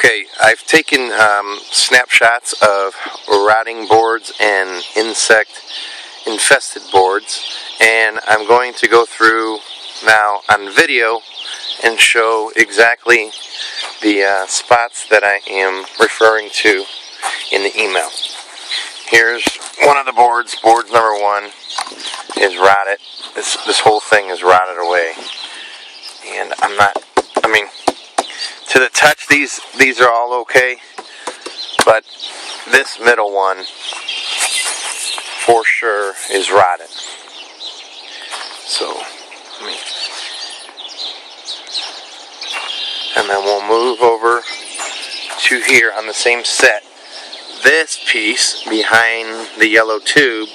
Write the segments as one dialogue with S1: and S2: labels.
S1: Okay, I've taken snapshots of rotting boards and insect infested boards, and I'm going to go through now on video and show exactly the spots that I am referring to in the email. Here's one of the boards. Board number 1 is rotted. This whole thing is rotted away, and to the touch, these are all okay, but this middle one for sure is rotted. So, and then we'll move over to here on the same set. This piece behind the yellow tube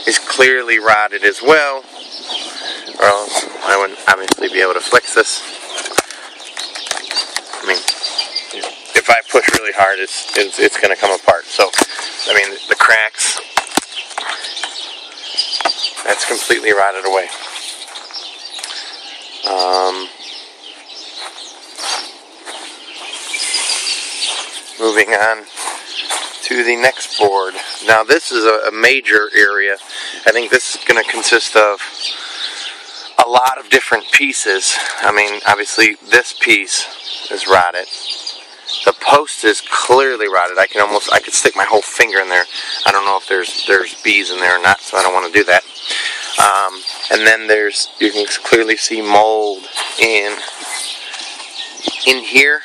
S1: is clearly rotted as well, or else I wouldn't obviously be able to fix this. If I push really hard, it's going to come apart. So, the cracks, that's completely rotted away. Moving on to the next board. Now this is a major area. I think this is going to consist of a lot of different pieces. Obviously this piece is rotted. The post is clearly rotted. I could stick my whole finger in there. I don't know if there's bees in there or not, so I don't want to do that. And then you can clearly see mold in here.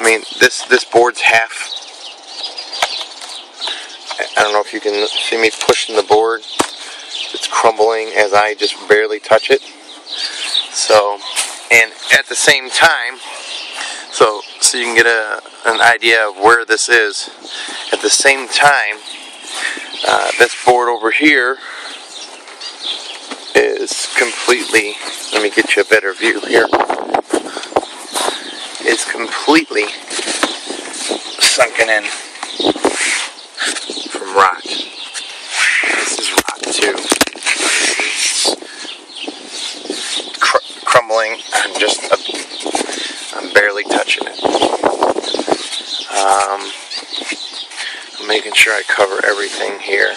S1: This board's half. I don't know if you can see me pushing the board. It's crumbling as I just barely touch it. So, and at the same time, so you can get an idea of where this is. At the same time, this board over here is completely, let me get you a better view here, is completely sunken in from rot. This is rot too. It's crumbling. I'm barely touching it. I'm making sure I cover everything here.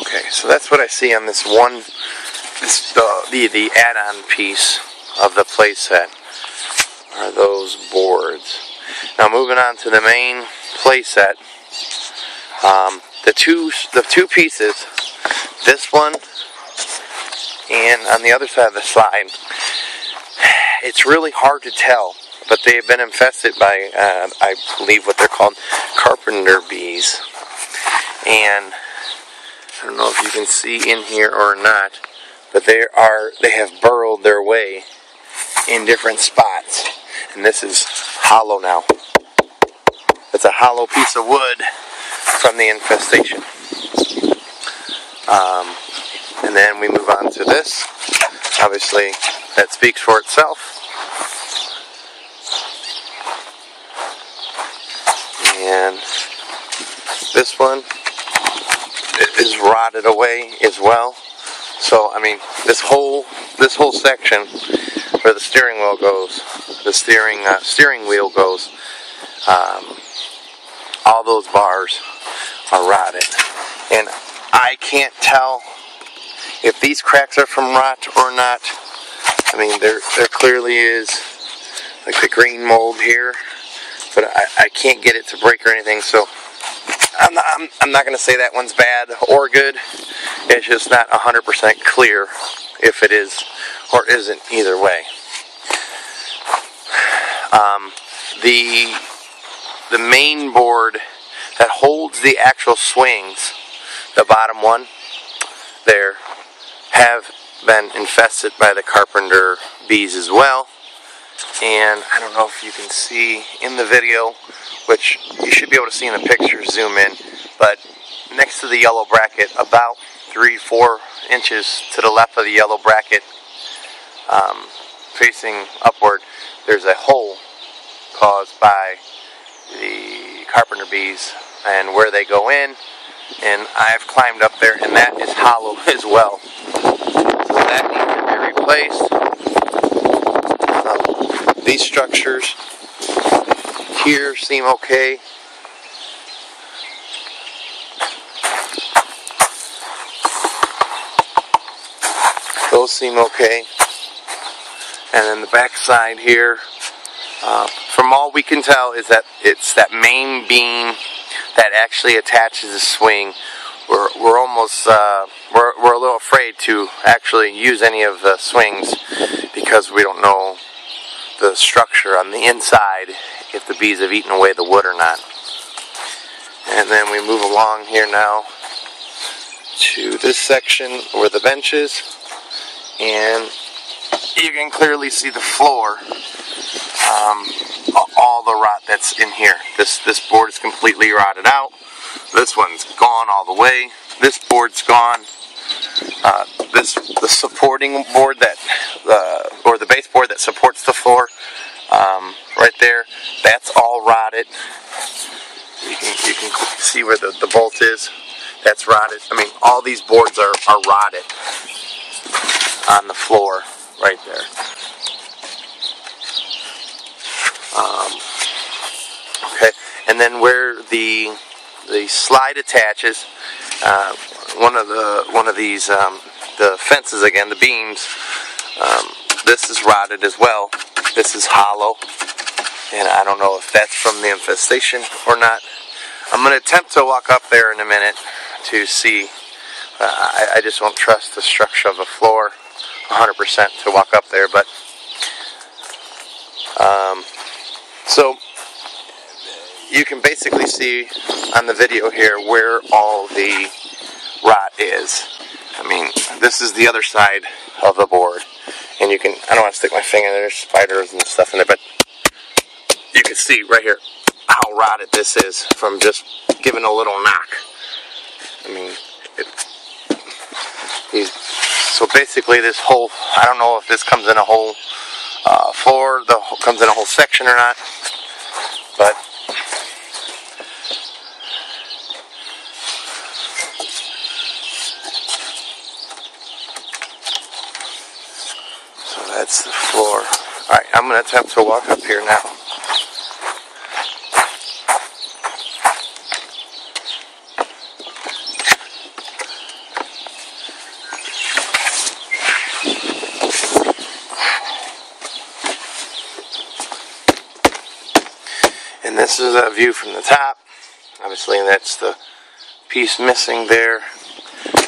S1: Okay, so that's what I see on this one, the add-on piece of the play set are those boards. Now moving on to the main play set, the two pieces, this one and on the other side of the slide, it's really hard to tell, but they have been infested by, I believe what they're called, carpenter bees. And I don't know if you can see in here or not, but they have burrowed their way in different spots. And this is hollow now. It's a hollow piece of wood from the infestation. And then we move on to this. Obviously, that speaks for itself. And this one is rotted away as well. So this whole section where the steering wheel goes, steering wheel goes, all those bars are rotted, and I can't tell if these cracks are from rot or not. There clearly is like the green mold here, but I can't get it to break or anything, so I'm not going to say that one's bad or good. It's just not 100% clear if it is or isn't either way. The main board that holds the actual swings, the bottom one there, have been infested by the carpenter bees as well. And I don't know if you can see in the video, which you should be able to see in the picture, zoom in, but next to the yellow bracket, about 3-4 inches to the left of the yellow bracket, facing upward, there's a hole caused by the carpenter bees and where they go in, and I've climbed up there, and that is hollow as well. So that needs to be replaced. These structures here seem okay. Those seem okay. And then the back side here, from all we can tell, is that it's that main beam that actually attaches the swing. We're almost we're a little afraid to actually use any of the swings because we don't know the structure on the inside, if the bees have eaten away the wood or not. And then we move along here now to this section where the bench is, and you can clearly see the floor, all the rot that's in here. This board is completely rotted out. This one's gone all the way. This board's gone. The supporting board or the baseboard that supports the floor, right there, that's all rotted. You can see where the bolt is. That's rotted. I mean, all these boards are rotted on the floor right there. Okay, and then where the slide attaches, one of these the fences again, the beams, this is rotted as well. This is hollow, and I don't know if that's from the infestation or not. I'm going to attempt to walk up there in a minute to see. I just won't trust the structure of the floor 100% to walk up there, but so you can basically see on the video here where all the rot is. I mean, this is the other side of the board, and you can, I don't want to stick my finger in there, there's spiders and stuff in there, but you can see right here how rotted this is from just giving a little knock. I mean, so basically this whole, I don't know if this comes in a whole floor, comes in a whole section or not, but so that's the floor. Alright, I'm going to attempt to walk up here now. And this is a view from the top. Obviously that's the piece missing there.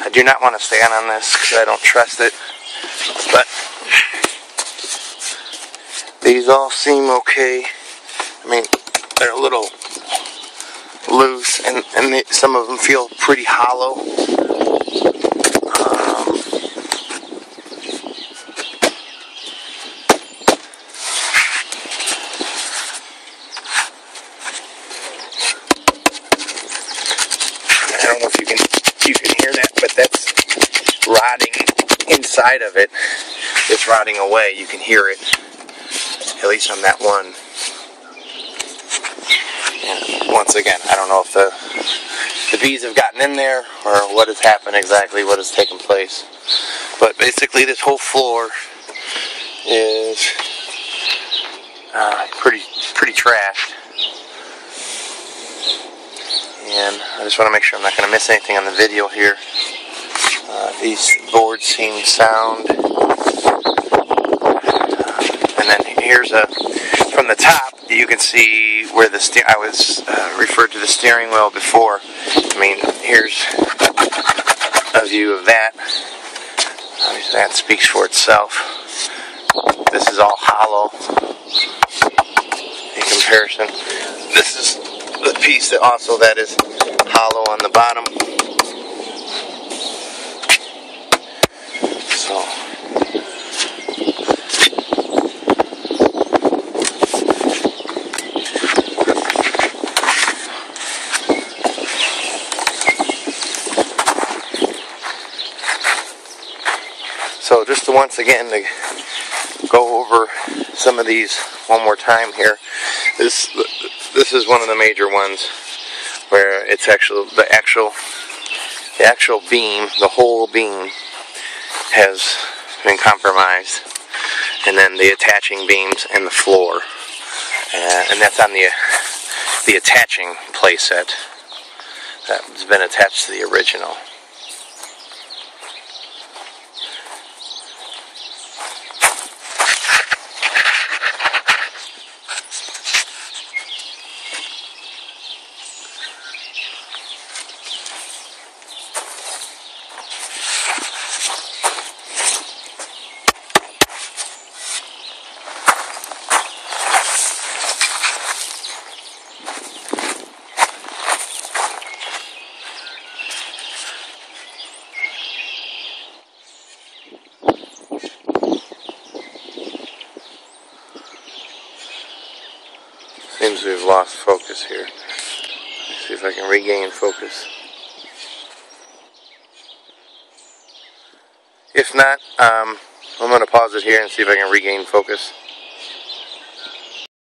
S1: I do not want to stand on this because I don't trust it. But these all seem okay. I mean, they're a little loose, and some of them feel pretty hollow. I don't know if you can hear that, but that's rotting inside of it. It's rotting away. You can hear it, at least on that one. And once again, I don't know if the bees have gotten in there or what has happened exactly, what has taken place. But basically, this whole floor is pretty trashed. And I just want to make sure I'm not going to miss anything on the video here. These boards seem sound. And then here's from the top, you can see where I was referred to the steering wheel before. I mean, here's a view of that. Obviously, that speaks for itself. This is all hollow in comparison. This is the piece that is hollow on the bottom. So just to once again to go over some of these one more time here. This is one of the major ones where it's the actual beam, the whole beam has been compromised, and then the attaching beams and the floor, and that's on the the attaching playset that's been attached to the original. Seems we've lost focus here. Let's see if I can regain focus. If not, I'm going to pause it here and see if I can regain focus.